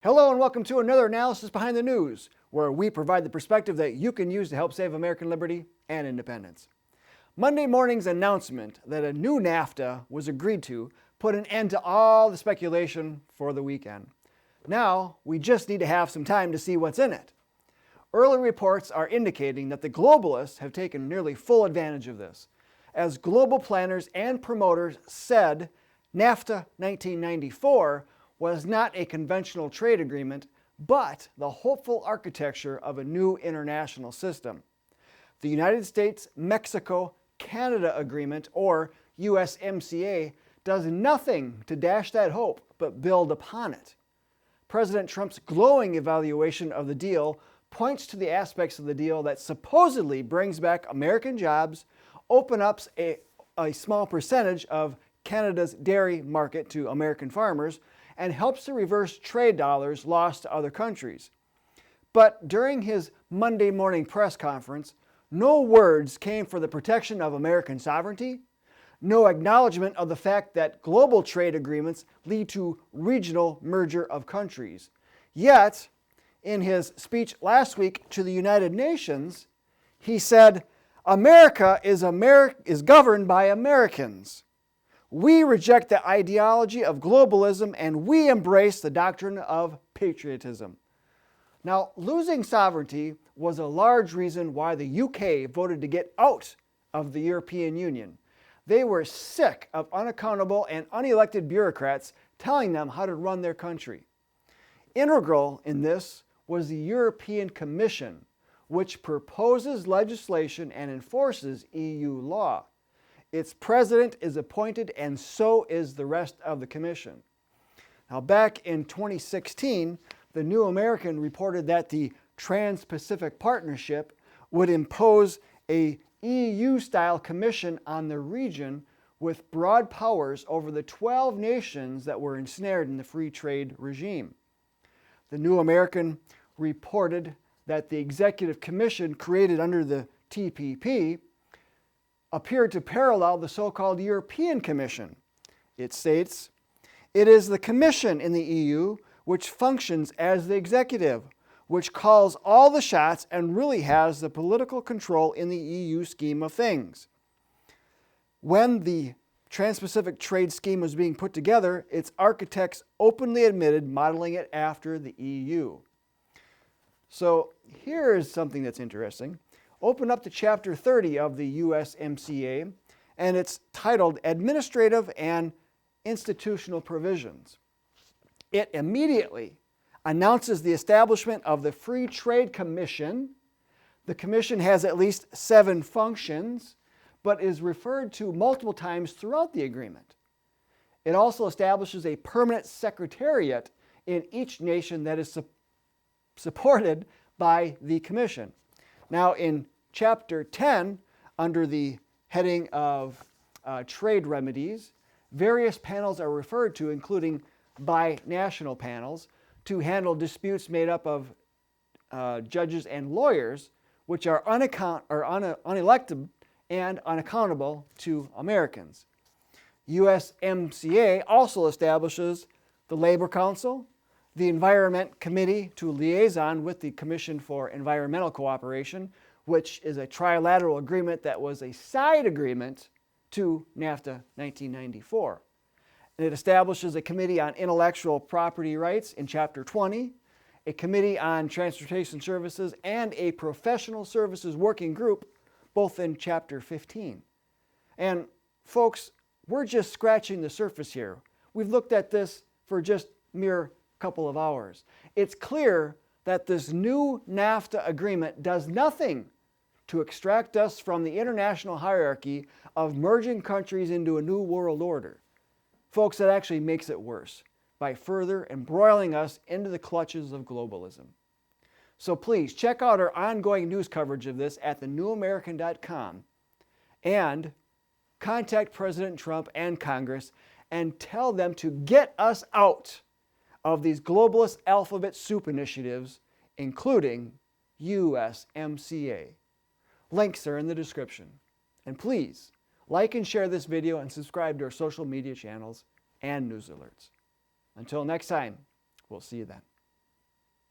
Hello and welcome to another analysis behind the news, where we provide the perspective that you can use to help save American liberty and independence. Monday morning's announcement that a new NAFTA was agreed to put an end to all the speculation for the weekend. Now, we just need to have some time to see what's in it. Early reports are indicating that the globalists have taken nearly full advantage of this. As global planners and promoters said, NAFTA 1994 was not a conventional trade agreement, but the hopeful architecture of a new international system. The United States-Mexico-Canada Agreement, or USMCA, does nothing to dash that hope, but build upon it. President Trump's glowing evaluation of the deal points to the aspects of the deal that supposedly brings back American jobs, opens up a small percentage of Canada's dairy market to American farmers, and helps to reverse trade dollars lost to other countries. But during his Monday morning press conference, no words came for the protection of American sovereignty, no acknowledgement of the fact that global trade agreements lead to regional merger of countries. Yet, in his speech last week to the United Nations, he said, America is governed by Americans. We reject the ideology of globalism and we embrace the doctrine of patriotism. Now, losing sovereignty was a large reason why the UK voted to get out of the European Union. They were sick of unaccountable and unelected bureaucrats telling them how to run their country. Integral in this was the European Commission, which proposes legislation and enforces EU law. Its president is appointed, and so is the rest of the commission. Now, back in 2016, the New American reported that the Trans-Pacific Partnership would impose a EU-style commission on the region with broad powers over the 12 nations that were ensnared in the free trade regime. The New American reported that the executive commission created under the TPP appeared to parallel the so-called European Commission. It states, "It is the Commission in the EU which functions as the executive, which calls all the shots and really has the political control in the EU scheme of things." When the Trans-Pacific Trade Scheme was being put together, its architects openly admitted modeling it after the EU. So here is something that's interesting. Open up to Chapter 30 of the USMCA, and it's titled Administrative and Institutional Provisions. It immediately announces the establishment of the Free Trade Commission. The commission has at least 7 functions, but is referred to multiple times throughout the agreement. It also establishes a permanent secretariat in each nation that is supported by the commission. Now, in Chapter 10, under the heading of Trade Remedies, various panels are referred to, including binational panels, to handle disputes made up of judges and lawyers, which are unelected and unaccountable to Americans. USMCA also establishes the Labor Council, the Environment Committee to liaison with the Commission for Environmental Cooperation, which is a trilateral agreement that was a side agreement to NAFTA 1994. And it establishes a Committee on Intellectual Property Rights in Chapter 20, a Committee on Transportation Services, and a Professional Services Working Group, both in Chapter 15. And folks, we're just scratching the surface here. We've looked at this for just mere couple of hours. It's clear that this new NAFTA agreement does nothing to extract us from the international hierarchy of merging countries into a new world order. Folks, that actually makes it worse by further embroiling us into the clutches of globalism. So please check out our ongoing news coverage of this at thenewamerican.com and contact President Trump and Congress and tell them to get us out of these globalist alphabet soup initiatives, including USMCA. Links are in the description. And please, like and share this video and subscribe to our social media channels and news alerts. Until next time, we'll see you then.